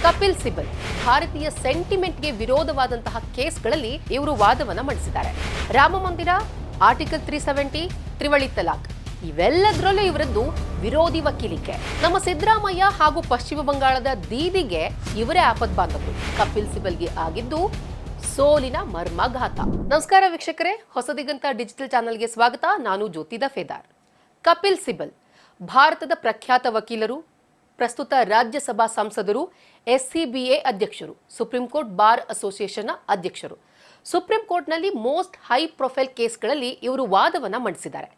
ಕಪಿಲ್ ಸಿಬಲ್ ಭಾರತೀಯ ಸೆಂಟಿಮೆಂಟ್ಗೆ ವಿರೋಧವಾದಂತಹ ಕೇಸ್ಗಳಲ್ಲಿ ಇವರು ವಾದವನ್ನ ಮಂಡಿಸಿದ್ದಾರೆ. ರಾಮ ಮಂದಿರ, ಆರ್ಟಿಕಲ್ 370, ತ್ರಿವಳಿ ತಲಾಕ್ ಇವೆಲ್ಲದರಲ್ಲೂ ಇವರದ್ದು ವಿರೋಧಿ ವಕೀಲಿಕೆ. ನಮ್ಮ ಸಿದ್ದರಾಮಯ್ಯ ಹಾಗೂ ಪಶ್ಚಿಮ ಬಂಗಾಳದ ದೀದಿಗೆ ಇವರೇ ಆಪತ್ ಬಾಂಧವರು. ಕಪಿಲ್ ಸಿಬಲ್ಗೆ ಆಗಿದ್ದು ಸೋಲಿನ ಮರ್ಮಾಘಾತ. ನಮಸ್ಕಾರ ವೀಕ್ಷಕರೇ, ಹೊಸದಿಗಂತ ಡಿಜಿಟಲ್ ಚಾನೆಲ್ಗೆ ಸ್ವಾಗತ. ನಾನು ಜ್ಯೋತಿ ದಫೇದಾರ್. ಕಪಿಲ್ ಸಿಬಲ್ ಭಾರತದ ಪ್ರಖ್ಯಾತ ವಕೀಲರು, ಪ್ರಸ್ತುತ ರಾಜ್ಯಸಭಾ ಸಂಸದರು, SCBA ಅಧ್ಯಕ್ಷರು, ಸುಪ್ರೀಂ ಕೋರ್ಟ್ ಬಾರ್ ಅಸೋಸಿಯೇಷನ್ನ ಅಧ್ಯಕ್ಷರು. ಸುಪ್ರೀಂ ಕೋರ್ಟ್ನಲ್ಲಿ ಮೋಸ್ಟ್ ಹೈ ಪ್ರೊಫೈಲ್ ಕೇಸ್ಗಳಲ್ಲಿ ಇವರು ವಾದವನ್ನ ಮಂಡಿಸಿದ್ದಾರೆ.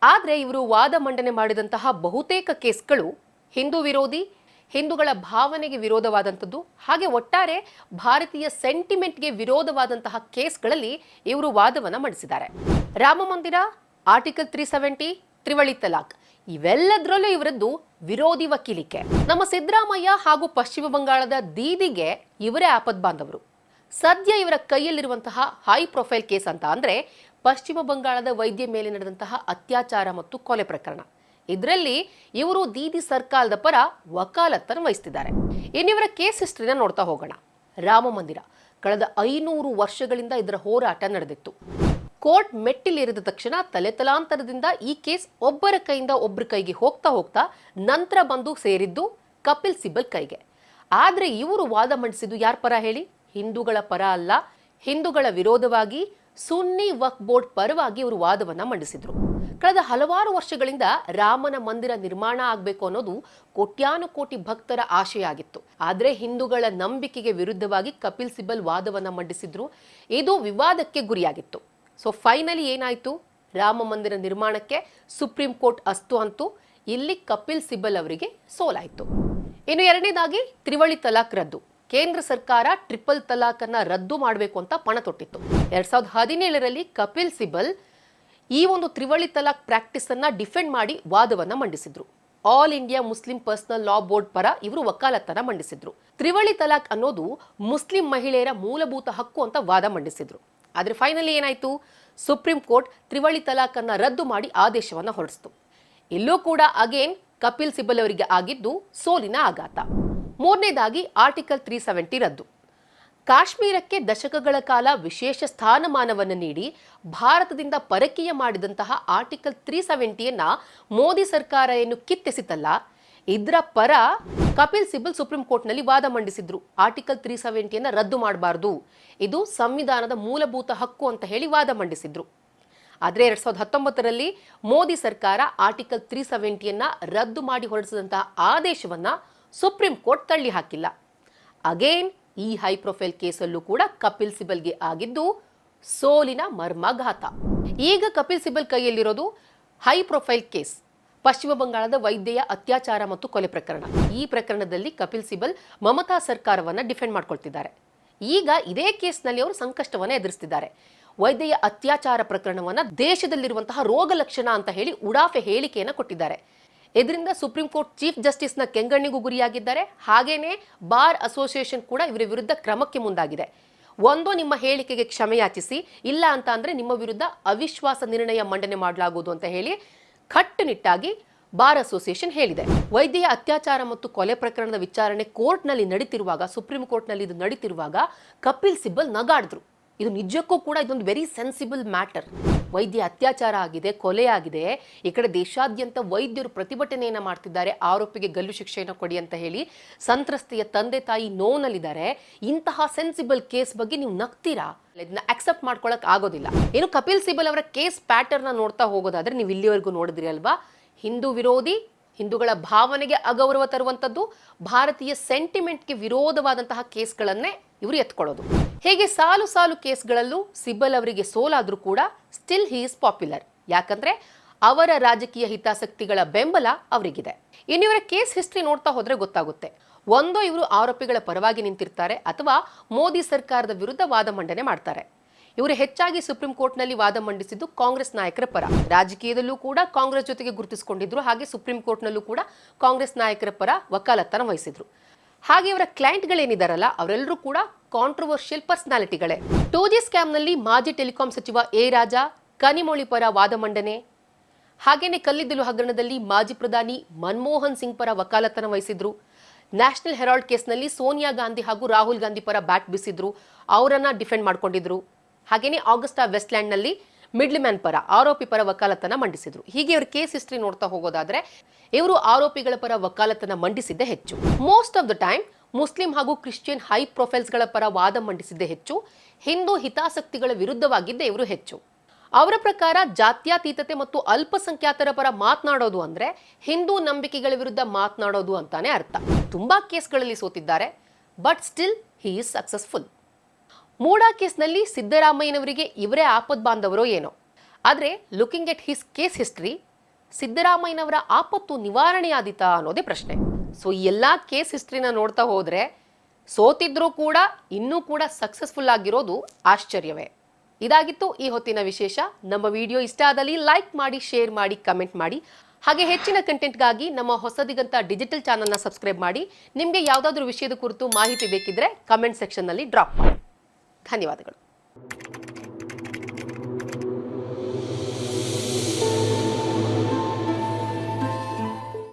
ಆದರೆ ಇವರು ವಾದ ಮಂಡನೆ ಮಾಡಿದಂತಹ ಬಹುತೇಕ ಕೇಸ್ಗಳು ಹಿಂದೂ ವಿರೋಧಿ, ಹಿಂದೂಗಳ ಭಾವನೆಗೆ ವಿರೋಧವಾದಂಥದ್ದು, ಹಾಗೆ ಒಟ್ಟಾರೆ ಭಾರತೀಯ ಸೆಂಟಿಮೆಂಟ್ಗೆ ವಿರೋಧವಾದಂತಹ ಕೇಸ್ಗಳಲ್ಲಿ ಇವರು ವಾದವನ್ನ ಮಂಡಿಸಿದ್ದಾರೆ. ರಾಮ ಮಂದಿರ, ಆರ್ಟಿಕಲ್ 370, ತ್ರಿವಳಿ ತಲಾಕ್ ಇವೆಲ್ಲದರಲ್ಲೂ ಇವರದ್ದು ವಿರೋಧಿ ವಕೀಲಿಕೆ. ನಮ್ಮ ಸಿದ್ದರಾಮಯ್ಯ ಹಾಗೂ ಪಶ್ಚಿಮ ಬಂಗಾಳದ ದೀದಿಗೆ ಇವರೇ ಆಪತ್ ಬಾಂಧವರು. ಸದ್ಯ ಇವರ ಕೈಯಲ್ಲಿರುವಂತಹ ಹೈ ಪ್ರೊಫೈಲ್ ಕೇಸ್ ಅಂತ ಅಂದ್ರೆ ಪಶ್ಚಿಮ ಬಂಗಾಳದ ವೈದ್ಯ ಮೇಲೆ ನಡೆದಂತಹ ಅತ್ಯಾಚಾರ ಮತ್ತು ಕೊಲೆ ಪ್ರಕರಣ. ಇದರಲ್ಲಿ ಇವರು ದೀದಿ ಸರ್ಕಾರದ ಪರ ವಕಾಲತ್ತನ್ನು ವಹಿಸ್ತಿದ್ದಾರೆ. ಇನ್ನಿವರ ಕೇಸ್ ಹಿಸ್ಟ್ರಿನ ನೋಡ್ತಾ ಹೋಗೋಣ. ರಾಮ ಮಂದಿರ ಕಳೆದ 500 ವರ್ಷಗಳಿಂದ ಇದರ ಹೋರಾಟ ನಡೆದಿತ್ತು. ಕೋರ್ಟ್ ಮೆಟ್ಟಿಲೇರಿದ ತಕ್ಷಣ ತಲೆತಲಾಂತರದಿಂದ ಈ ಕೇಸ್ ಒಬ್ಬರ ಕೈಯಿಂದ ಒಬ್ಬರ ಕೈಗೆ ಹೋಗ್ತಾ ನಂತರ ಬಂದು ಸೇರಿದ್ದು ಕಪಿಲ್ ಸಿಬಲ್ ಕೈಗೆ. ಆದ್ರೆ ಇವರು ವಾದ ಮಂಡಿಸಿದ್ದು ಯಾರ ಪರ ಹೇಳಿ? ಹಿಂದೂಗಳ ಪರ ಅಲ್ಲ, ಹಿಂದೂಗಳ ವಿರೋಧವಾಗಿ ಸುನ್ನಿ ವಕ್ಫ್ ಬೋರ್ಡ್ ಪರವಾಗಿ ಇವರು ವಾದವನ್ನ ಮಂಡಿಸಿದ್ರು. ಕಳೆದ ಹಲವಾರು ವರ್ಷಗಳಿಂದ ರಾಮನ ಮಂದಿರ ನಿರ್ಮಾಣ ಆಗಬೇಕು ಅನ್ನೋದು ಕೋಟ್ಯಾನುಕೋಟಿ ಭಕ್ತರ ಆಶಯ ಆಗಿತ್ತು. ಆದ್ರೆ ಹಿಂದೂಗಳ ನಂಬಿಕೆಗೆ ವಿರುದ್ಧವಾಗಿ ಕಪಿಲ್ ಸಿಬಲ್ ವಾದವನ್ನ ಮಂಡಿಸಿದ್ರು. ಇದು ವಿವಾದಕ್ಕೆ ಗುರಿಯಾಗಿತ್ತು. ಸೊ ಫೈನಲಿ ಏನಾಯ್ತು? ರಾಮ ಮಂದಿರ ನಿರ್ಮಾಣಕ್ಕೆ ಸುಪ್ರೀಂ ಕೋರ್ಟ್ ಅಸ್ತು ಅಂತು. ಇಲ್ಲಿ ಕಪಿಲ್ ಸಿಬಲ್ ಅವರಿಗೆ ಸೋಲಾಯಿತು. ಇನ್ನು ಎರಡನೇದಾಗಿ ತ್ರಿವಳಿ ತಲಾಕ್ ರದ್ದು. ಕೇಂದ್ರ ಸರ್ಕಾರ ಟ್ರಿಪಲ್ ತಲಾಕ್ ಅನ್ನ ರದ್ದು ಮಾಡಬೇಕು ಅಂತ ಪಣ ತೊಟ್ಟಿತ್ತು. 2017ರಲ್ಲಿ ಕಪಿಲ್ ಸಿಬಲ್ ಈ ಒಂದು ತ್ರಿವಳಿ ತಲಾಕ್ ಪ್ರಾಕ್ಟೀಸ್ ಅನ್ನ ಡಿಫೆಂಡ್ ಮಾಡಿ ವಾದವನ್ನ ಮಂಡಿಸಿದ್ರು. All India Muslim personal law board ಪರ ಇವರು ವಕಾಲತ್ತನ್ನ ಮಂಡಿಸಿದ್ರು. ತ್ರಿವಳಿ ತಲಾಕ್ ಅನ್ನೋದು ಮುಸ್ಲಿಂ ಮಹಿಳೆಯರ ಮೂಲಭೂತ ಹಕ್ಕು ಅಂತ ವಾದ ಮಂಡಿಸಿದ್ರು. ಆದ್ರೆ ಫೈನಲಿ ಏನಾಯ್ತು? ಸುಪ್ರೀಂ ಕೋರ್ಟ್ ತ್ರಿವಳಿ ತಲಾಕ್ ಅನ್ನ ರದ್ದು ಮಾಡಿ ಆದೇಶವನ್ನ ಹೊರಡಿಸಿತು. ಇಲ್ಲೂ ಕೂಡ ಅಗೇನ್ ಕಪಿಲ್ ಸಿಬಲ್ ಅವರಿಗೆ ಆಗಿದ್ದು ಸೋಲಿನ ಆಘಾತ. ಮೂರನೇದಾಗಿ ಆರ್ಟಿಕಲ್ 370 ರದ್ದು. ಕಾಶ್ಮೀರಕ್ಕೆ ದಶಕಗಳ ಕಾಲ ವಿಶೇಷ ಸ್ಥಾನಮಾನವನ್ನು ನೀಡಿ ಭಾರತದಿಂದ ಪರಕೀಯ ಮಾಡಿದಂತಹ ಆರ್ಟಿಕಲ್ 370ಯನ್ನ ಮೋದಿ ಸರ್ಕಾರ ಏನು ಕಿತ್ತೆಸಿತಲ್ಲ, ಇದರ ಪರ ಕಪಿಲ್ ಸಿಬಲ್ ಸುಪ್ರೀಂ ಕೋರ್ಟ್ನಲ್ಲಿ ವಾದ ಮಂಡಿಸಿದ್ರು. ಆರ್ಟಿಕಲ್ 370ಯನ್ನ ರದ್ದು ಮಾಡಬಾರ್ದು, ಇದು ಸಂವಿಧಾನದ ಮೂಲಭೂತ ಹಕ್ಕು ಅಂತ ಹೇಳಿ ವಾದ ಮಂಡಿಸಿದ್ರು. ಆದರೆ 2019ರಲ್ಲಿ ಮೋದಿ ಸರ್ಕಾರ ಆರ್ಟಿಕಲ್ 370ಯನ್ನ ರದ್ದು ಮಾಡಿ ಹೊರಡಿಸಿದಂತಹ ಆದೇಶವನ್ನ ಸುಪ್ರೀಂ ಕೋರ್ಟ್ ತಳ್ಳಿ ಹಾಕಿಲ್ಲ. ಅಗೇನ್ ಈ ಹೈ ಪ್ರೊಫೈಲ್ ಕೇಸಲ್ಲೂ ಕೂಡ ಕಪಿಲ್ ಸಿಬಲ್ಗೆ ಆಗಿದ್ದು ಸೋಲಿನ ಮರ್ಮಾಘಾತ. ಈಗ ಕಪಿಲ್ ಸಿಬಲ್ ಕೈಯಲ್ಲಿರೋದು ಹೈ ಪ್ರೊಫೈಲ್ ಕೇಸ್, ಪಶ್ಚಿಮ ಬಂಗಾಳದ ವೈದ್ಯೆಯ ಅತ್ಯಾಚಾರ ಮತ್ತು ಕೊಲೆ ಪ್ರಕರಣ. ಈ ಪ್ರಕರಣದಲ್ಲಿ ಕಪಿಲ್ ಸಿಬಲ್ ಮಮತಾ ಸರ್ಕಾರವನ್ನ ಡಿಫೆಂಡ್ ಮಾಡ್ಕೊಳ್ತಿದ್ದಾರೆ. ಈಗ ಇದೇ ಕೇಸ್ನಲ್ಲಿ ಅವರು ಸಂಕಷ್ಟವನ್ನ ಎದುರಿಸ್ತಿದ್ದಾರೆ. ವೈದ್ಯೆಯ ಅತ್ಯಾಚಾರ ಪ್ರಕರಣವನ್ನ ದೇಶದಲ್ಲಿರುವಂತಹ ರೋಗ ಲಕ್ಷಣ ಅಂತ ಹೇಳಿ ಉಡಾಫೆ ಹೇಳಿಕೆಯನ್ನ ಕೊಟ್ಟಿದ್ದಾರೆ. ಇದರಿಂದ ಸುಪ್ರೀಂ ಕೋರ್ಟ್ ಚೀಫ್ ಜಸ್ಟಿಸ್ನ ಕೆಂಗಣ್ಣಿಗೂ ಗುರಿಯಾಗಿದ್ದಾರೆ. ಹಾಗೇನೆ ಬಾರ್ ಅಸೋಸಿಯೇಷನ್ ಕೂಡ ಇವರ ವಿರುದ್ಧ ಕ್ರಮಕ್ಕೆ ಮುಂದಾಗಿದೆ. ಒಂದು, ನಿಮ್ಮ ಹೇಳಿಕೆಗೆ ಕ್ಷಮೆಯಾಚಿಸಿ, ಇಲ್ಲ ಅಂತ ಅಂದ್ರೆ ನಿಮ್ಮ ವಿರುದ್ಧ ಅವಿಶ್ವಾಸ ನಿರ್ಣಯ ಮಂಡನೆ ಮಾಡಲಾಗುವುದು ಅಂತ ಹೇಳಿ ಕಟ್ಟುನಿಟ್ಟಾಗಿ ಬಾರ್ ಅಸೋಸಿಯೇಷನ್ ಹೇಳಿದೆ. ವೈದ್ಯೆಯ ಅತ್ಯಾಚಾರ ಮತ್ತು ಕೊಲೆ ಪ್ರಕರಣದ ವಿಚಾರಣೆ ಕೋರ್ಟ್ನಲ್ಲಿ ನಡೀತಿರುವಾಗ, ಸುಪ್ರೀಂ ಕೋರ್ಟ್ನಲ್ಲಿ ಇದು ನಡೀತಿರುವಾಗ ಕಪಿಲ್ ಸಿಬಲ್ ನಗಾಡಿದ್ರು. ಇದು ನಿಜಕ್ಕೂ ಕೂಡ ಇದೊಂದು ವೆರಿ ಸೆನ್ಸಿಬಲ್ ಮ್ಯಾಟರ್. ವೈದ್ಯ ಅತ್ಯಾಚಾರ ಆಗಿದೆ, ಕೊಲೆ ಆಗಿದೆ. ಈ ಕಡೆ ದೇಶಾದ್ಯಂತ ವೈದ್ಯರು ಪ್ರತಿಭಟನೆಯನ್ನ ಮಾಡ್ತಿದ್ದಾರೆ, ಆರೋಪಿಗೆ ಗಲ್ಲು ಶಿಕ್ಷೆಯನ್ನು ಕೊಡಿ ಅಂತ ಹೇಳಿ. ಸಂತ್ರಸ್ತೆಯ ತಂದೆ ತಾಯಿ ನೋವಿನಲ್ಲಿದ್ದಾರೆ. ಇಂತಹ ಸೆನ್ಸಿಬಲ್ ಕೇಸ್ ಬಗ್ಗೆ ನೀವು ನಗ್ತೀರಾ? ಇದನ್ನ ಅಕ್ಸೆಪ್ಟ್ ಮಾಡ್ಕೊಳಕ್ ಆಗೋದಿಲ್ಲ. ಏನು ಕಪಿಲ್ ಸಿಬಲ್ ಅವರ ಕೇಸ್ ಪ್ಯಾಟರ್ನ್ ನೋಡ್ತಾ ಹೋಗೋದಾದ್ರೆ ನೀವು ಇಲ್ಲಿವರೆಗೂ ನೋಡಿದ್ರಿ ಅಲ್ವಾ? ಹಿಂದೂ ವಿರೋಧಿ, ಹಿಂದೂಗಳ ಭಾವನೆಗೆ ಅಗೌರವ ತರುವಂತದ್ದು, ಭಾರತೀಯ ಸೆಂಟಿಮೆಂಟ್ಗೆ ವಿರೋಧವಾದಂತಹ ಕೇಸ್ಗಳನ್ನೇ ಇವರು ಎತ್ಕೊಳ್ಳೋದು. ಹೇಗೆ ಸಾಲು ಸಾಲು ಕೇಸ್ಗಳಲ್ಲೂ ಸಿಬಲ್ ಅವರಿಗೆ ಸೋಲಾದ್ರೂ ಕೂಡ ಸ್ಟಿಲ್ ಹಿ ಇಸ್ ಪಾಪ್ಯುಲರ್. ಯಾಕಂದ್ರೆ ಅವರ ರಾಜಕೀಯ ಹಿತಾಸಕ್ತಿಗಳ ಬೆಂಬಲ ಅವರಿಗಿದೆ. ಇನ್ನು ಇವರ ಕೇಸ್ ಹಿಸ್ಟ್ರಿ ನೋಡ್ತಾ ಹೋದ್ರೆ ಗೊತ್ತಾಗುತ್ತೆ. ಒಂದೋ ಇವರು ಆರೋಪಿಗಳ ಪರವಾಗಿ ನಿಂತಿರ್ತಾರೆ, ಅಥವಾ ಮೋದಿ ಸರ್ಕಾರದ ವಿರುದ್ಧ ವಾದ ಮಂಡನೆ ಮಾಡ್ತಾರೆ. ಇವರು ಹೆಚ್ಚಾಗಿ ಸುಪ್ರೀಂ ಕೋರ್ಟ್ನಲ್ಲಿ ವಾದ ಮಂಡಿಸಿದ್ದು ಕಾಂಗ್ರೆಸ್ ನಾಯಕರ ಪರ. ರಾಜಕೀಯದಲ್ಲೂ ಕೂಡ ಕಾಂಗ್ರೆಸ್ ಜೊತೆಗೆ ಗುರುತಿಸಿಕೊಂಡಿದ್ರು. ಹಾಗೆ ಸುಪ್ರೀಂ ಕೋರ್ಟ್ನಲ್ಲೂ ಕೂಡ ಕಾಂಗ್ರೆಸ್ ನಾಯಕರ ಪರ ವಕಾಲತ್ತನ್ನು ವಹಿಸಿದ್ರು. ಹಾಗೆ ಇವರ ಕ್ಲೈಂಟ್ಗಳೇನಿದಾರಲ್ಲ ಅವರೆಲ್ಲರೂ ಕೂಡ ಕಾಂಟ್ರವರ್ಷಿಯಲ್ ಪರ್ಸನಾಲಿಟಿಗಳೇ. 2G ಸ್ಕ್ಯಾಮ್ನಲ್ಲಿ ಮಾಜಿ ಟೆಲಿಕಾಂ ಸಚಿವ ಎ ರಾಜಾ ಕನಿಮೊಳಿ ಪರ ವಾದ ಮಂಡನೆ, ಹಾಗೇನೆ ಕಲ್ಲಿದ್ದಲು ಹಗರಣದಲ್ಲಿ ಮಾಜಿ ಪ್ರಧಾನಿ ಮನಮೋಹನ್ ಸಿಂಗ್ ಪರ ವಕಾಲತ್ತನ್ನು ವಹಿಸಿದ್ರು. ನ್ಯಾಷನಲ್ ಹೆರಾಲ್ಡ್ ಕೇಸ್ನಲ್ಲಿ ಸೋನಿಯಾ ಗಾಂಧಿ ಹಾಗೂ ರಾಹುಲ್ ಗಾಂಧಿ ಪರ ಬ್ಯಾಟ್ ಬೀಸಿದ್ರು, ಅವರನ್ನ ಡಿಫೆಂಡ್ ಮಾಡ್ಕೊಂಡಿದ್ರು. ಹಾಗೇನೆ ಆಗಸ್ಟಾ ವೆಸ್ಟ್ಲ್ಯಾಂಡ್ನಲ್ಲಿ ಮಿಡ್ಲ್ ಮ್ಯಾನ್ ಪರ ಆರೋಪಿ ಪರ ವಕಾಲತನ ಮಂಡಿಸಿದ್ರು. ಹೀಗೆ ಇವ್ರ ಕೇಸ್ ಹಿಸ್ಟ್ರಿ ನೋಡ್ತಾ ಹೋಗೋದಾದ್ರೆ ಇವರು ಆರೋಪಿಗಳ ಪರ ವಕಾಲತನ ಮಂಡಿಸಿದ್ದೇ ಹೆಚ್ಚು. Most of the time Muslim ಹಾಗೂ ಕ್ರಿಶ್ಚಿಯನ್ ಹೈ ಪ್ರೊಫೈಲ್ಸ್ಗಳ ಪರ ವಾದ ಮಂಡಿಸಿದ್ದೇ ಹೆಚ್ಚು. ಹಿಂದೂ ಹಿತಾಸಕ್ತಿಗಳ ವಿರುದ್ಧವಾಗಿದ್ದೇ ಇವರು ಹೆಚ್ಚು. ಅವರ ಪ್ರಕಾರ ಜಾತ್ಯತೀತತೆ ಮತ್ತು ಅಲ್ಪಸಂಖ್ಯಾತರ ಪರ ಮಾತನಾಡೋದು ಅಂದ್ರೆ ಹಿಂದೂ ನಂಬಿಕೆಗಳ ವಿರುದ್ಧ ಮಾತನಾಡೋದು ಅಂತಾನೆ ಅರ್ಥ. ತುಂಬಾ ಕೇಸ್ಗಳಲ್ಲಿ ಸೋತಿದ್ದಾರೆ, but still he is successful. MUDA ಕೇಸ್ನಲ್ಲಿ ಸಿದ್ದರಾಮಯ್ಯನವರಿಗೆ ಇವರೇ ಆಪದ್ ಬಾಂಧವರೋ ಏನೋ, ಆದ್ರೆ looking at his case history, ಸಿದ್ದರಾಮಯ್ಯನವರ ಆಪತ್ತು ನಿವಾರಣೆಯಾದಿತಾ ಅನ್ನೋದೇ ಪ್ರಶ್ನೆ. ಸೊ ಈ ಎಲ್ಲಾ ಕೇಸ್ ಹಿಸ್ಟ್ರಿನ ನೋಡ್ತಾ ಹೋದ್ರೆ ಸೋತಿದ್ರೂ ಕೂಡ ಇನ್ನೂ ಕೂಡ ಸಕ್ಸಸ್ಫುಲ್ ಆಗಿರೋದು ಆಶ್ಚರ್ಯವೇ. ಇದಾಗಿತ್ತು ಈ ಹೊತ್ತಿನ ವಿಶೇಷ. ನಮ್ಮ ವಿಡಿಯೋ ಇಷ್ಟ ಆದಲ್ಲಿ ಲೈಕ್ ಮಾಡಿ, ಶೇರ್ ಮಾಡಿ, ಕಮೆಂಟ್ ಮಾಡಿ. ಹಾಗೆ ಹೆಚ್ಚಿನ ಕಂಟೆಂಟ್ಗಾಗಿ ನಮ್ಮ ಹೊಸದಿಗಂತ ಡಿಜಿಟಲ್ ಚಾನಲ್ನ ಸಬ್ಸ್ಕ್ರೈಬ್ ಮಾಡಿ. ನಿಮಗೆ ಯಾವುದಾದ್ರೂ ವಿಷಯದ ಕುರಿತು ಮಾಹಿತಿ ಬೇಕಿದ್ರೆ ಕಮೆಂಟ್ ಸೆಕ್ಷನ್ನಲ್ಲಿ ಡ್ರಾಪ್ ಮಾಡಿ. ಧನ್ಯವಾದಗಳು.